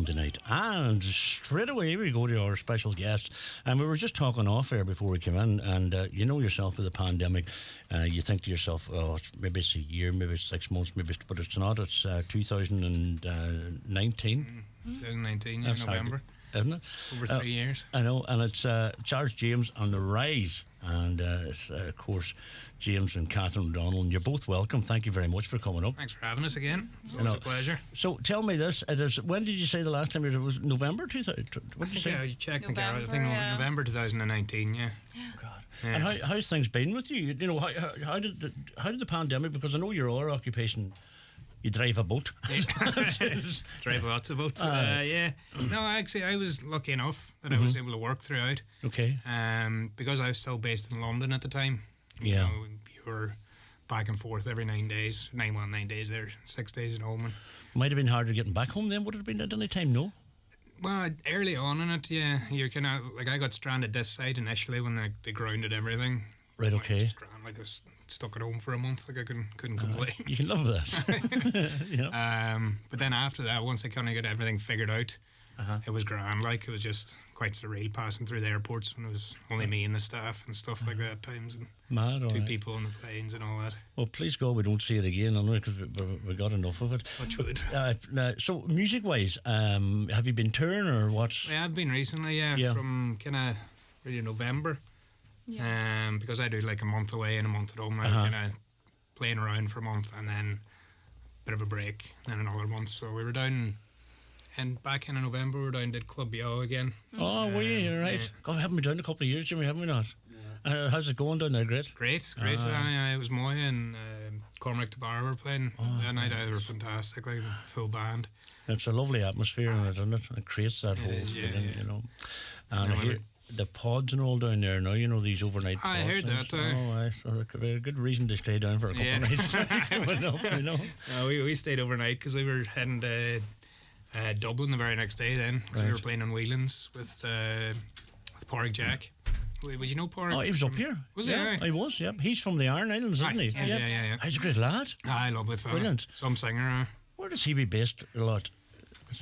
Monday night. And straight away we go to our special guest. And we were just talking off air before we came in. And you know yourself with the pandemic, you think to yourself, oh, maybe it's a year, maybe it's 6 months, but it's not. It's 2019. 2019, yeah, November. Isn't it? Over 3 years. I know, and it's Charles James on the rise, and it's of course James and Catherine O'Donnell, and you're both welcome. Thank you very much for coming up. Thanks for having us again. It's always a pleasure. So tell me this: when did you say the last time it was November 2000? What did you say? Yeah, you checked November, I think November 2019. Yeah. God. Yeah. And how's things been with you? You know, how did the pandemic? Because I know your other occupation. You drive a boat. Drive lots of boats. Yeah. No, actually, I was lucky enough that I was able to work throughout. Okay. Because I was still based in London at the time. Yeah. You know, you were back and forth every 9 days. 9 days there, 6 days at home. And might have been harder getting back home then. Would it have been at any time? No. well, early on in it, yeah, you're kind of like I got stranded this side initially when they grounded everything. Right. Okay. Just grand, like I was stuck at home for a month. Like I couldn't complain. You can love that. Yeah. But then after that, once I kind of got everything figured out, it was grand. Like it was just quite surreal passing through the airports when it was only me and the staff and stuff like that at times, and Mad, all two right. people on the planes and all that. Well, please God, we don't see it again, because we got enough of it. Touch wood. So, music-wise, have you been touring or what? Yeah, I've been recently, Yeah. from kind of really November. Yeah. Because I do like a month away and a month at home. I'm kind of playing around for a month and then a bit of a break, and then another month. So we were down, and back in November we were down did Club Bio again. Oh, were you? You're right. Yeah. God, we haven't been down in a couple of years, Jimmy, haven't we not? Yeah. How's it going down there? Great? Great. It was Moya and Cormac DeBar were playing that night. They were fantastic, like full band. It's a lovely atmosphere in it, isn't it? It creates that whole is, yeah, feeling, yeah. you know. And I hear the pods and all down there now, these overnight pods. I heard that. So it could be a good reason to stay down for a couple of nights. We stayed overnight because we were heading to Dublin the very next day then. 'Cause we were playing on Whelan's with Porrick Jack. Would you know Porrick? Oh, he was up here. Was he? Yeah, he was, yeah. He's from the Iron Islands, isn't he? Yes, yeah. He's a great lad. I love the fella. Brilliant. Some singer. Where does he be based a lot? Does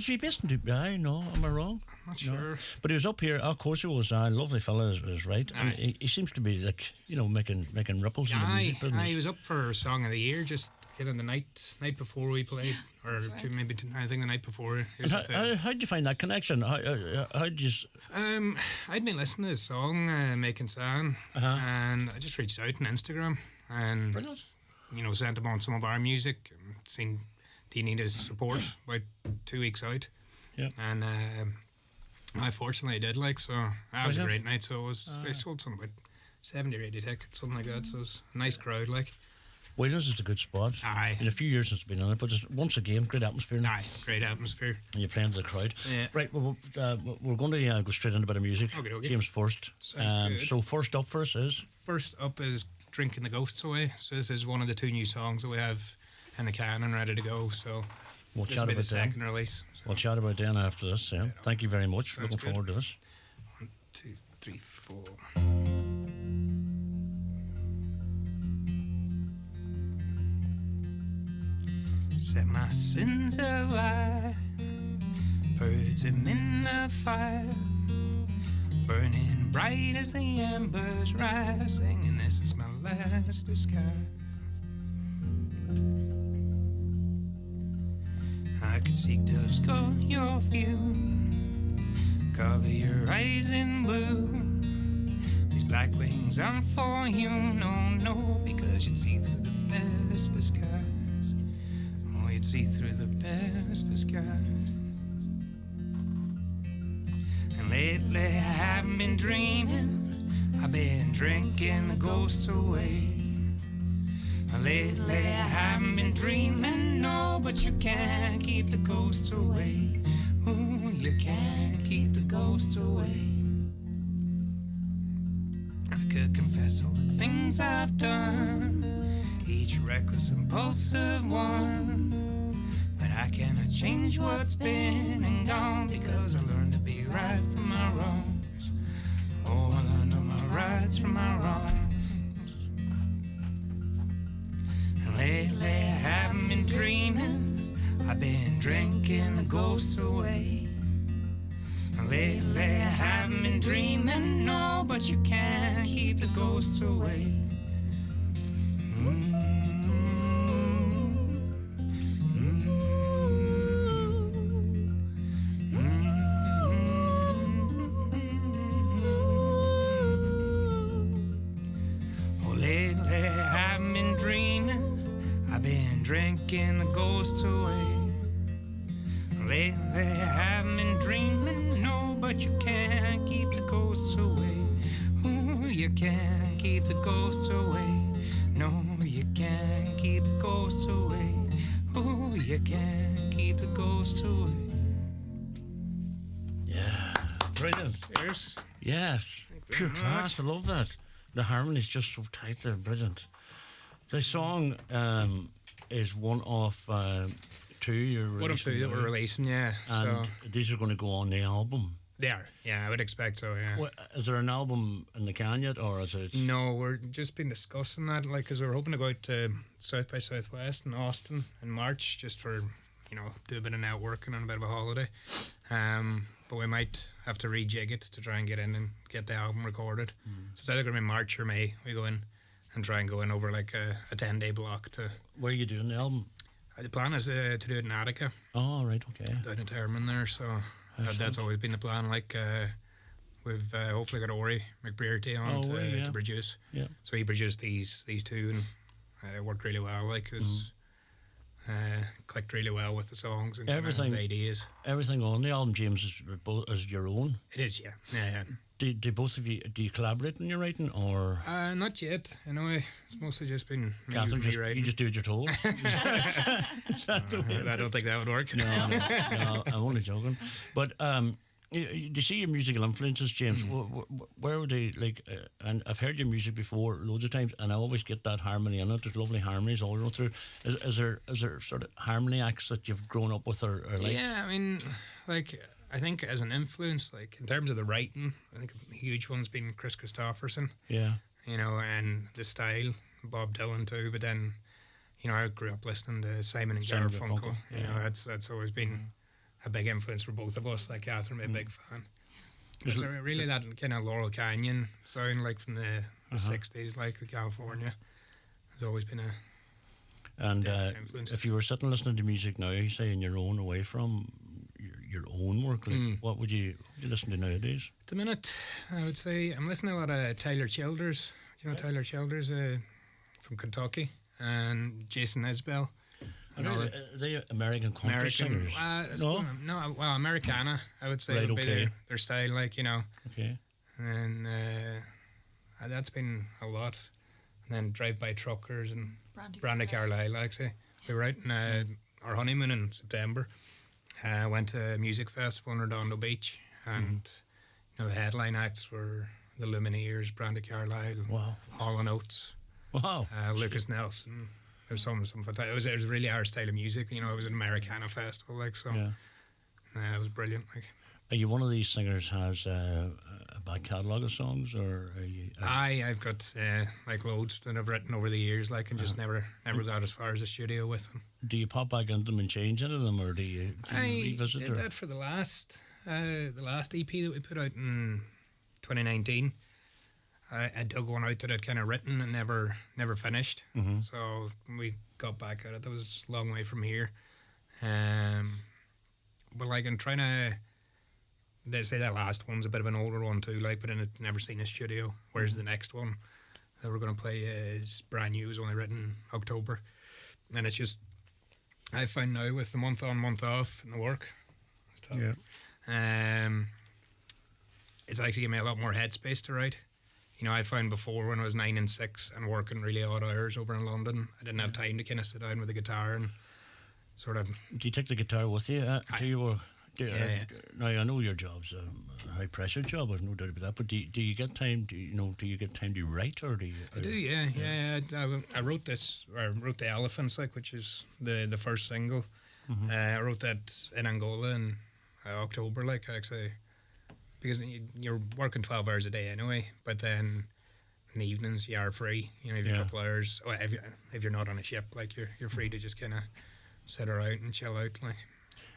he be based in Dubai? No, am I wrong? I'm not sure. But he was up here. Of course he was. Lovely fella is right. And he seems to be like, making ripples in the music business. He was up for Song of the Year just the night before we played, or That's right. I think the night before. He was How did you find that connection? How did you? I'd been listening to his song Making Sound, and I just reached out on Instagram and Brilliant. Sent him on some of our music and seen he needed his support about 2 weeks out. Yeah. And I fortunately did, so that was a Brilliant. great night. So I sold something about 70 or 80 tickets, something like that. So it was a nice crowd, Wales is a good spot. Aye. In a few years since it's been on it, but once again, great atmosphere. Aye, great atmosphere. And you're playing to the crowd. Yeah. Right, well, we're going to go straight into a bit of music. Okay. James first. Sounds good. So first up for us is? First up is Drinking the Ghosts Away. So this is one of the 2 new songs that we have in the can and ready to go. So We'll this chat will be the about them. second release. So We'll chat about them after this. Yeah. Thank you very much. Sounds Looking good. forward to this. 1, 2, 3, 4. Set my sins alight, put them in the fire, burning bright as the embers rising, and this is my last disguise. I could seek to obscure your view, cover your eyes in blue. These black wings aren't for you, no, because you'd see through the best disguise. Oh, you'd see through the best disguise. And lately I haven't been dreaming, I've been drinking the ghosts away. Lately I haven't been dreaming, no, but you can't keep the ghosts away. Ooh, you can't keep the ghosts away. I could confess all the things I've done, each reckless, impulsive one, but I cannot change what's been and gone, because I learned to be right from my wrongs. Oh, I learned all my rights from my wrongs. Lately I haven't been dreaming, I've been drinking the ghosts away. Lately I haven't been dreaming, no, but you can't keep the ghosts away. Oh, lately I haven't been dreaming, I've been drinking the ghosts away. Lately I haven't been dreaming, no, but you can't keep the ghosts away. Ooh, you can't keep the ghosts away. No, you can't keep the ghosts away. Ooh, you can't keep the ghosts away. Yeah, brilliant. Cheers. Yes, pure very class. I love that. The harmony's just so tight there, brilliant. The song is one of two you're releasing. One of two that we're releasing, yeah. And So these are going to go on the album. they are, yeah, I would expect so, yeah. What, is there an album in the can yet, or is it? No, we're just been discussing that, like, because we were hoping to go out to South by Southwest in Austin in March, just for, you know, do a bit of networking and a bit of a holiday. But we might have to rejig it to try and get in and get the album recorded. So it's either going to be March or May. We go in and try and go in over like a 10-day block to. Where are you doing the album? The plan is to do it in Attica, Oh, right, okay. down in Termon there. So that's always been the plan. Like we've hopefully got Ori McBrearty on Oh, yeah. to produce. Yeah. So he produced these two, and it worked really well. Like it's clicked really well with the songs and kinda Everything. the ideas. Everything on the album, James, is your own. It is, yeah, yeah. Do both of you, do you collaborate in your writing, or Not yet. In a way, it's mostly just been Catherine, me you writing. just do what you're told? Is that the way? I don't think that would work. No, I'm only joking. But do you see your musical influences, James? Where would they, like, and I've heard your music before loads of times, and I always get that harmony in it. There's lovely harmonies all the way through. Is there sort of harmony acts that you've grown up with or like? Yeah, I mean, like, I think as an influence, like, in terms of the writing, I think a huge one's been Chris Christopherson, Yeah. you know, and the style, Bob Dylan too, but then, you know, I grew up listening to Simon and Simon Garfunkel, Garfunkel, you know, that's always been a big influence for both of us, like Catherine, a big fan. It's really that kind of Laurel Canyon sound, like from the 60s, like the California, has always been a And definite influence. if you were sitting listening to music now, you say in your own, away from your own work, like, what would you listen to nowadays? At the minute, I would say I'm listening to a lot of Tyler Childers. Do you know Tyler Childers from Kentucky? And Jason Isbell. Are they American country singers? No? No, well, Americana, I would say, Right, would be okay. their style, like, you know. Okay. And that's been a lot. And then Drive-By Truckers and Brandy Carlisle, like, say. We were out in our honeymoon in September. Went to a music festival in Redondo Beach, and you know, the headline acts were the Lumineers, Brandy Carlisle, Wow. Hall and Oates, Wow. Lucas Nelson. There was some fantastic. It was really our style of music. You know, it was an Americana festival, like, so. Yeah. It was brilliant. Like, Are you one of these singers has a back catalogue of songs, or are you? I've got like loads that I've written over the years, like, and just never got as far as the studio with them. Do you pop back into them and change any of them, or do you I revisit? did that for the last EP that we put out in 2019. I dug one out that I'd kind of written and never finished. So when we got back at it, that was a long way from here. But like, I'm trying to. They say that last one's a bit of an older one too, like, but then it's never seen a studio. Whereas the next one that we're going to play is brand new. It was only written in October, and it's just I find now with the month on, month off and the work. Yeah. It's actually given me a lot more headspace to write. You know, I found before when I was 9 and 6 and working really odd hours over in London, I didn't have time to kind of sit down with a guitar and sort of. Do you take the guitar with you to your work? Yeah. Now I know your job's a high pressure job. There's no doubt about that. But do you get time? Do you get time to write, or do you? I do, yeah. I wrote this. I wrote the Elephants, like, which is the first single. I wrote that in Angola in October, like, actually, because you're working 12 hours a day anyway. But then in the evenings you are free. You know, if you're a couple hours. Well, if you're not on a ship, like, you're free to just kind of sit her out and chill out. Like,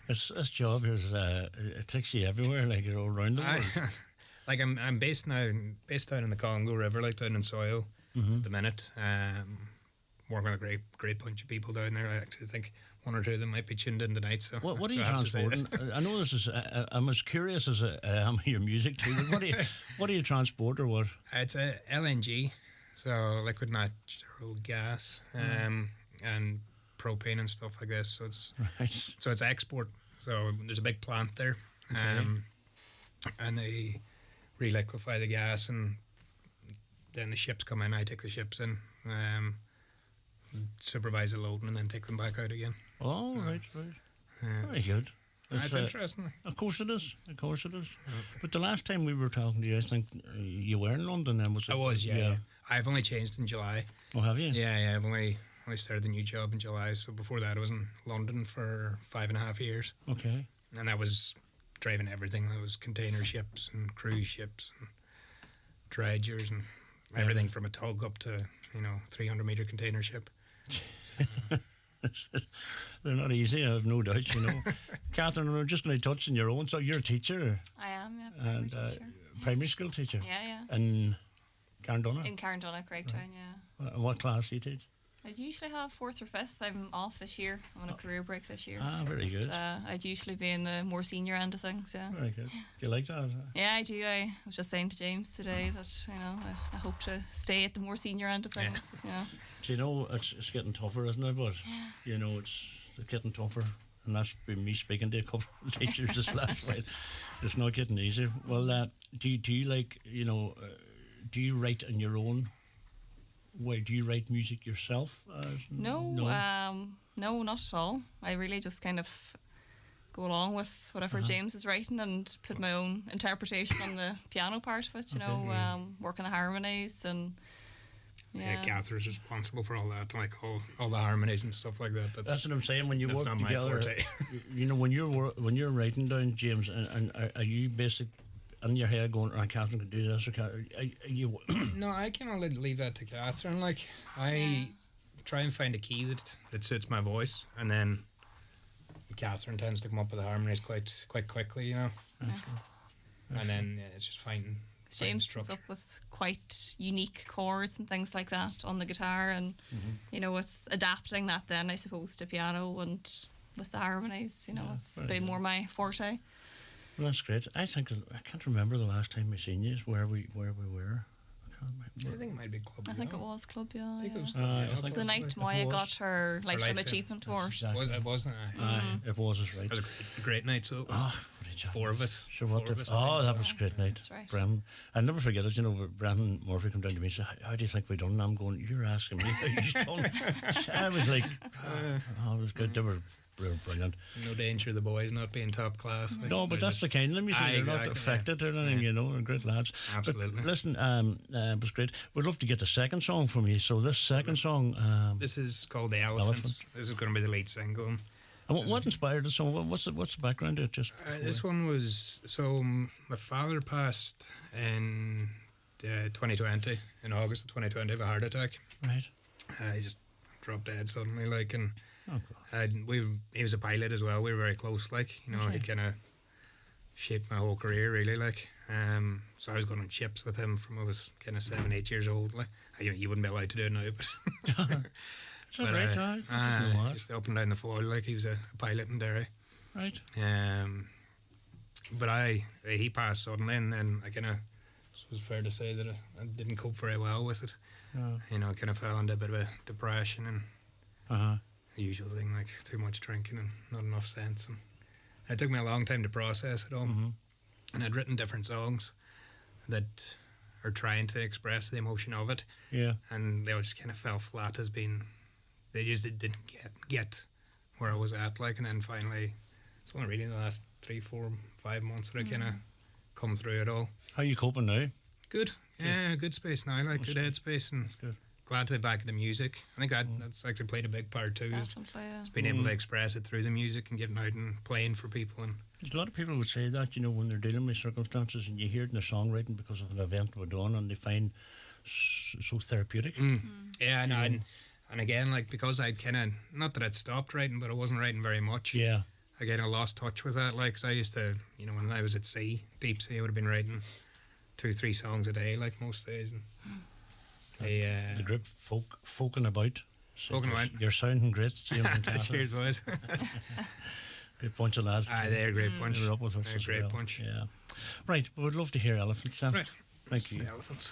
This job is it takes you everywhere, like you're all around the world. like I'm based out in the Congo River, like down in Soil at the minute. Working with a great bunch of people down there. I actually think one or two of them might be tuned in tonight. So What are so you I have to say transporting? that. I know this is. I'm as curious as I am your music too. But what do you transport or what? It's a LNG, so liquid natural gas, and propane and stuff like this. So it's export. So there's a big plant there, and they reliquefy the gas, and then the ships come in. I take the ships in, supervise the loading, and then take them back out again. Oh, right. Yeah. Very good. That's interesting. Of course it is. But the last time we were talking to you, I think you were in London then, was it? I was, yeah. I've only changed in July. Oh, have you? Yeah. I've only started the new job in July. So before that, I was in London for 5.5 years. Okay. And I was driving everything. I was container ships and cruise ships and dredgers and everything from a tug up to 300-meter container ship. They're not easy, I have no doubt, Catherine, I'm just going to touch on your own. So you're a teacher. I am, yeah. And primary school teacher. Yeah. In Carndonagh? In Carndonagh, Greytown, yeah. And what class do you teach? I'd usually have 4th or 5th. I'm off this year. I'm on a career break this year. Ah, very good. But, I'd usually be in the more senior end of things, yeah. Very good. Do you like that? Yeah, I do. I was just saying to James today that, I hope to stay at the more senior end of things, Do you know, it's getting tougher, isn't it? But, it's getting tougher. And that's been me speaking to a couple of teachers this last week. It's not getting easier. Well, do you like, do you write in your own way? Do you write music yourself? No, not at all. I really just kind of go along with whatever James is writing and put my own interpretation on the piano part of it, work on the harmonies and Catherine's responsible for all that, like all the harmonies and stuff like that. That's what I'm saying. When you work not together, my forte. when you're writing down, James, and are you basic in your head going, Catherine can do this, or are you? No, I kind of leave that to Catherine. Like I try and find a key that suits my voice, and then Catherine tends to come up with the harmonies quite quickly, Yes. And then it's just finding. James comes up with quite unique chords and things like that on the guitar, and it's adapting that then, I suppose, to piano and with the harmonies. It's a bit more my forte. Well, that's great. I can't remember the last time we seen you. Where we were. I think it might be Club. I think it was Club, yeah. I think it was. It was the night Maya got her Lifetime Achievement Award. Exactly. It wasn't. It was right. It was a great night. So it was four of us. Sure, that was a great night. That's right. Bram, I'll never forget it. Brandon Murphy came down to me and said, "How do you think we done?" And I'm going, "You're asking me how you done." I was like, "Oh, it was good. They were brilliant." No danger, the boys not being top class. No, but that's the kind of them you see. They're not Exactly, affected or anything, they're great lads. Absolutely. But listen, it was great. We'd love to get the second song from you. So this second song, This is called The Elephants. This is going to be the lead single. and what inspired the song? What's the background to it? Just This one was my father passed in 2020 in August of 2020 of a heart attack. right. He just dropped dead suddenly, like, and Oh, God. he was a pilot as well. We were very close, like, he kind of shaped my whole career, really, like. So I was going on ships with him from I was kind of 7-8 years old. Like, you wouldn't be allowed to do it now, but It's a great time. just up and down the foil, like he was a pilot in Derry. Right. But he passed suddenly, and then I kind of, it was fair to say that I didn't cope very well with it. I kind of fell into a bit of a depression and the usual thing, like too much drinking and not enough sense. And it took me a long time to process it all. And I'd written different songs that are trying to express the emotion of it. Yeah. And they all just kind of fell flat as being, they just didn't get where I was at, like. And then finally, it's only really in the last 3, 4, 5 months that I kind of come through it all. How are you coping now? Good. Yeah, good space now, like good headspace, and good. glad to be back at the music. I think that's actually played a big part too. Is Definitely, yeah. being able to express it through the music and getting out and playing for people. And A lot of people would say that, when they're dealing with circumstances and you hear it in the songwriting because of an event we're done and they find so therapeutic. yeah, no, and And again, like, because I'd kind of, not that I'd stopped writing, but I wasn't writing very much. Yeah. I kind of lost touch with that. Like, 'cause I used to, you know, when I was at sea, deep sea, I would have been writing 2-3 songs a day, like most days. And The group Folking About. Folking About. You're sounding great, James and Catherine. cheers, boys. Good bunch of lads. Ah, too. they're a great bunch. They were up with us They're a as great well. bunch. Yeah. Right, we would love to hear Elephants then. Right. Thank That's you. the Elephants.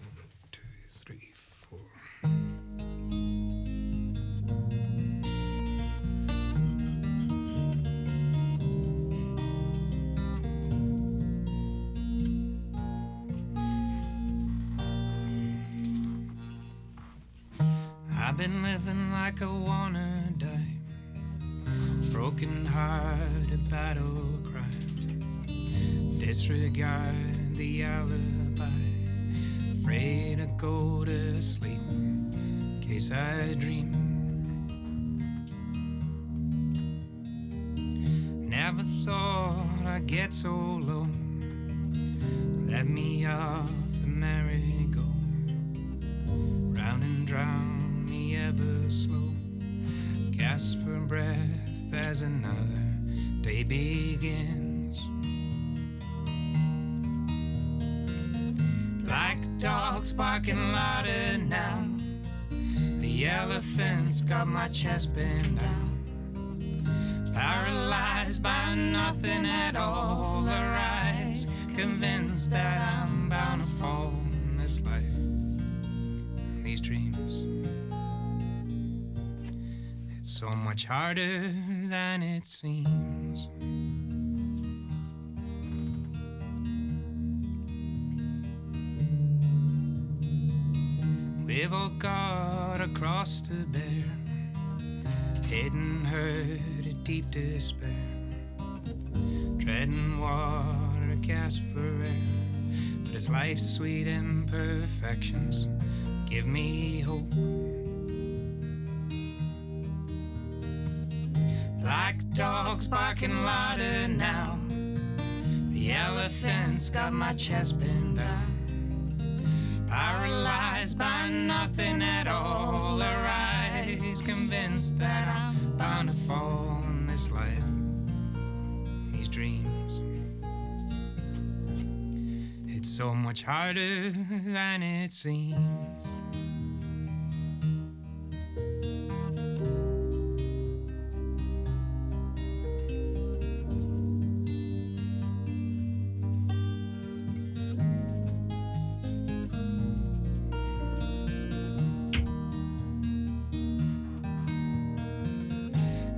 1, 2, 3, 4. I've been living like I wanna die, broken hearted battle cry. Disregard the alibi, afraid to go to sleep in case I dream. Never thought I'd get so low, let me off the merry-go, round and drown me ever slow, gasp for breath as another day begins. Like dogs barking louder now, the elephants got my chest pinned down, paralyzed by nothing at all, arise, convinced that I'm bound to fall in this life, these dreams. It's so much harder than it seems. We've all got a cross to bear, hidden hurt, a deep despair, treading water, gasp for air. But as life's sweet imperfections give me hope, like dogs barking louder now, the elephants got my chest pinned down, paralyzed by nothing at all, arise, convinced that I'm bound to fall in this life, these dreams. It's so much harder than it seems.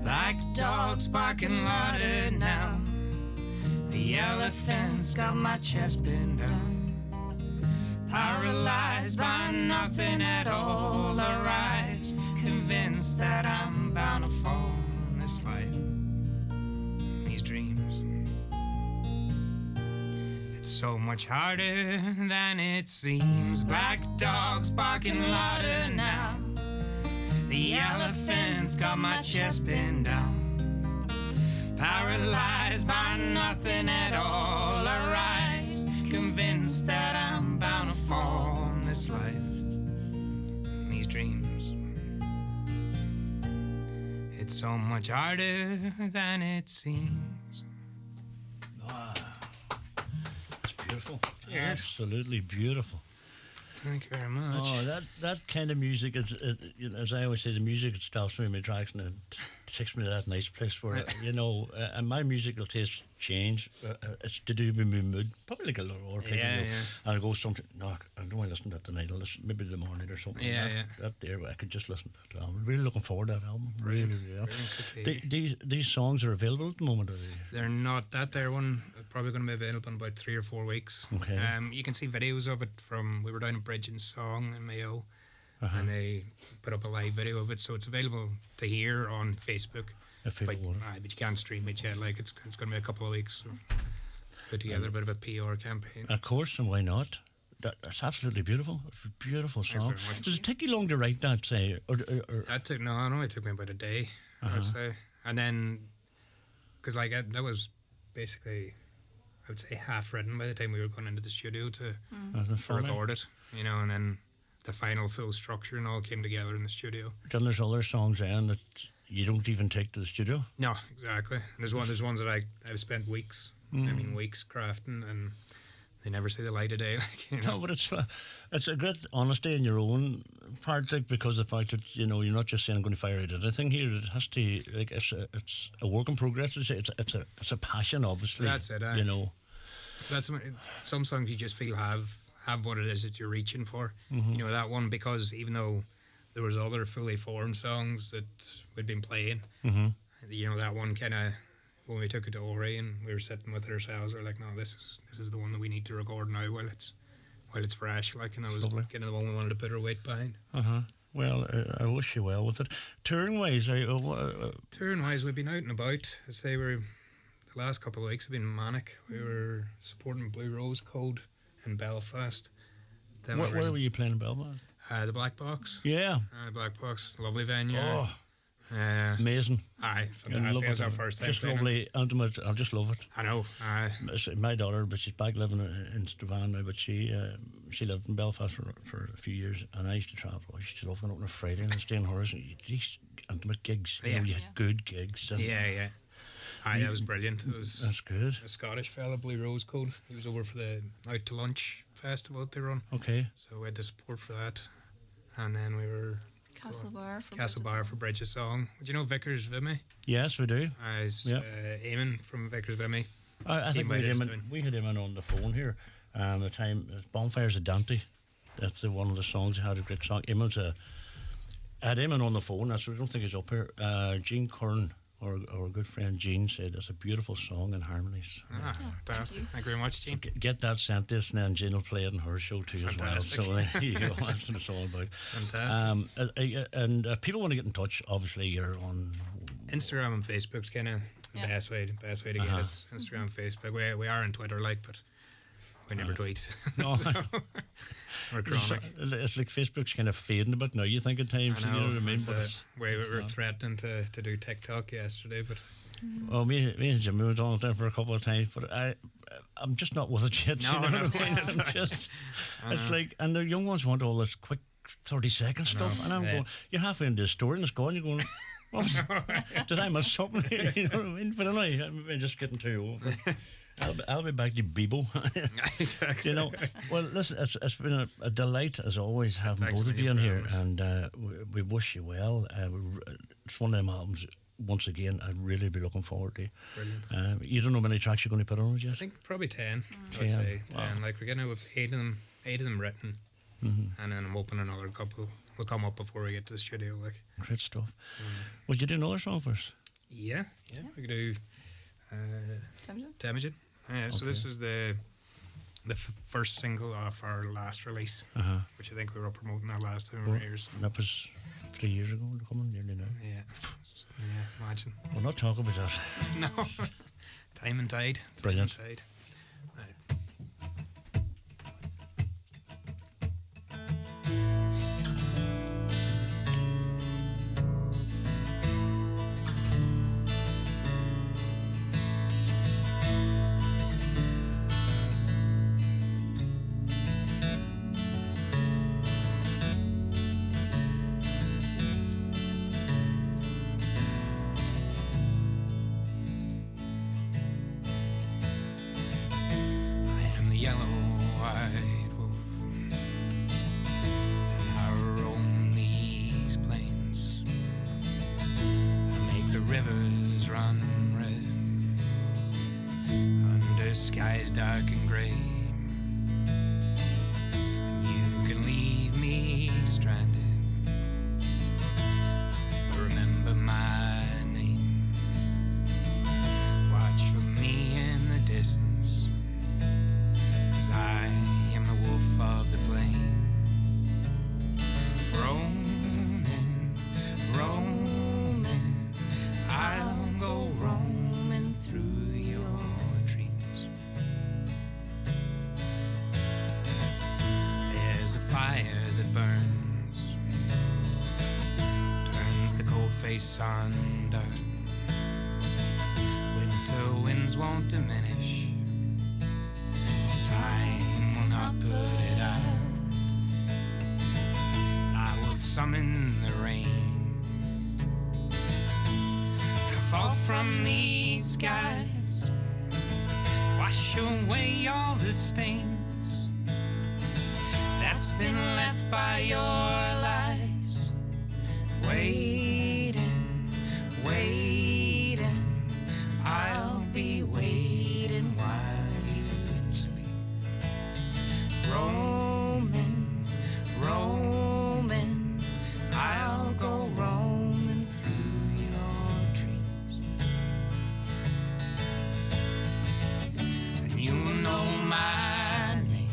Like dogs barking louder now, the elephants got my chest pinned down, paralyzed by nothing at all, arise, convinced that I'm bound to fall in this life, these dreams. It's so much harder than it seems. Black dogs barking louder now, the elephants got my chest pinned down, paralyzed by nothing at all, arise, convinced that I'm bound to fall in this life, in these dreams. It's so much harder than it seems. It's beautiful. Yeah. Absolutely beautiful. Thank you very much. Oh, that kind of music is, you know, as I always say, the music that stops me in my tracks and it takes me to that nice place where, you know, and my musical taste change. It's to do with my mood, probably like a lot of other people. Yeah, you know, yeah. And I go something. No, I don't want to listen to that tonight. I'll listen maybe the morning or something. Yeah, that, yeah. That there, I could just listen to that album. Really looking forward to that album. Brilliant. Really, yeah. Brilliant, good to hear. These songs are available at the moment. Are they? They're not. That there one probably going to be available in about 3 or 4 weeks. Okay. You can see videos of it from, we were down at Bridge and Song in Mayo, Uh-huh. and they put up a live video of it, so it's available to hear on Facebook. If people But, want it. but you can't stream it yet. Like, it's going to be a couple of weeks. So put together a bit of a PR campaign. Of course, and why not? That's absolutely beautiful. It's a beautiful song. very much. Does it take you long to write that, say? Or It only took me about a day, I'd say. And then, because like that was basically, I would say, half written by the time we were going into the studio to that's funny. record it, you know, and then the final full structure and all came together in the studio. Then there's other songs then that you don't even take to the studio. No, exactly. And there's ones that I've spent weeks, weeks crafting, and they never see the light of day. Like, you know. No, but it's a great honesty in your own part, like, because of the fact that you're not just saying I'm going to fire out anything here. It has to, like, it's a work in progress. It's a passion, obviously. That's it. You know. That's some songs you just feel have what it is that you're reaching for. You know, that one, because even though there was other fully formed songs that we'd been playing, you know, that one kind of, when we took it to Ori and we were sitting with it ourselves, we were like, no, this is the one that we need to record now while it's fresh, like, and it was kind of the one we wanted to put our weight behind. Well, I wish you well with it. Touring wise, Touring wise, we've been out and about. I say the last couple of weeks have been manic. We were supporting Blue Rose Code in Belfast. Then where were you playing in Belfast? The Black Box. Yeah. Black Box, lovely venue. Oh, amazing. Aye, fantastic. It was our first time just playing lovely, it. intimate. I just love it. I know. My daughter, but she's back living in Strabane now. But she lived in Belfast for a few years, and I used to travel. I used to love going out on a Friday and staying in Horace. These intimate gigs. You know, you had good gigs. And Yeah. Aye, that was brilliant. It was that's good. a Scottish fella, Blue Rose Code. He was over for the Out to Lunch festival that they run. Okay. So we had the support for that. And then we were Castlebar for Bridge of Song. Do you know Vickers Vimy? Yes, we do. Eamon from Vickers Vimy. I think we had him in on the phone here. The time Bonfires of Dante. That's one of the songs. Had a great song. I had Eamon on the phone. I don't think he's up here. Gene Curran, our good friend Gene, said it's a beautiful song and harmonies. Fantastic. Thank you very much, Gene. Get that sent to us, and then Gene will play it in her show too Fantastic. as well. So there you go. That's what it's all about. Fantastic. And people want to get in touch. Obviously, you're on Instagram and Facebook's kind of the best way to get us. Instagram, Facebook. We are on Twitter, like, but we never tweet. No. We're chronic. It's like Facebook's kind of fading a bit now. You think at times, I know, you know what I mean? We were threatening to do TikTok yesterday, but well, me and Jimmy went on it there for a couple of times, but I'm just not with it yet. No, you know no, what I mean? It's like, and the young ones want all this quick 30-second stuff, and I'm going, you're halfway into the story and it's gone. You're going, did I miss something? You know what I mean? But anyway, I'm just getting too old. I'll be back to Bebo. Exactly. You know, well, listen, it's been a delight as always having both of you in here, and we wish you well. It's one of them albums. Once again, I'd really be looking forward to. Brilliant. You don't know how many tracks you're going to put on it yet? I think probably 10. I'd say 10. Like, we're getting out with 8 of them written, and then I'm hoping another couple will come up before we get to the studio. Like, great stuff. Would you do another song for us? Yeah. We could do Temujin. Yeah, so this is the first single off our last release, which I think we were promoting that last time we were here. So. That was 3 years ago, coming nearly now. Yeah, imagine. We'll not talk about that. No. Time and tide. Brilliant. Time and tide. Skies dark and grey, and you can leave me stranded, but remember my name. Watch for me in the distance, 'cause I am the wolf of the plain. Roaming, I'll go roaming through your dreams. There's a fire that burns, turns the cold face on dark. Winter winds won't diminish, time will not put it out. some in the rain. I fall from these skies, wash away all the stains that's been left by your lies. Waiting, waiting, I'll be waiting while you sleep. Roaming, roaming, I'll go roaming through your dreams. And you'll know my name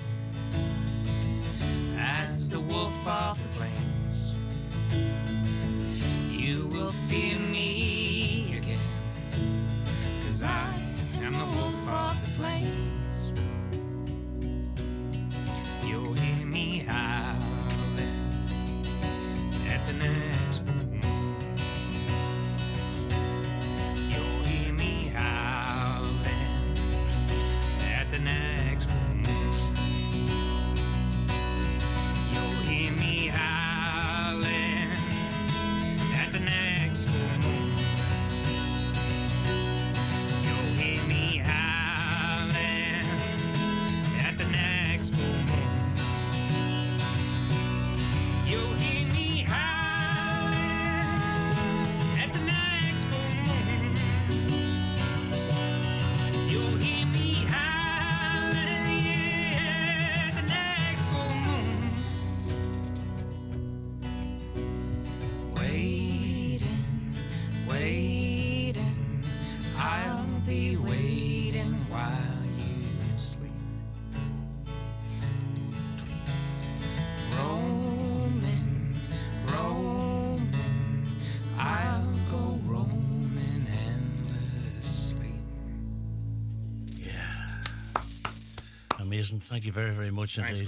as the wolf of the plains. You will fear me again, 'cause I am the wolf of the plains. You'll hear me howling at the next full moon. You'll hear me howling at the next full moon. You'll hear me howling at the next full moon. You'll hear me howling at the next full moon. You'll hear me howling at the next full moon. You'll hear me howling, yeah, at the next full moon. Waiting, waiting, I'll be waiting while you sleep. Roaming, roaming, I'll go roaming endlessly. Amazing. Thank you very, very much Thanks, indeed.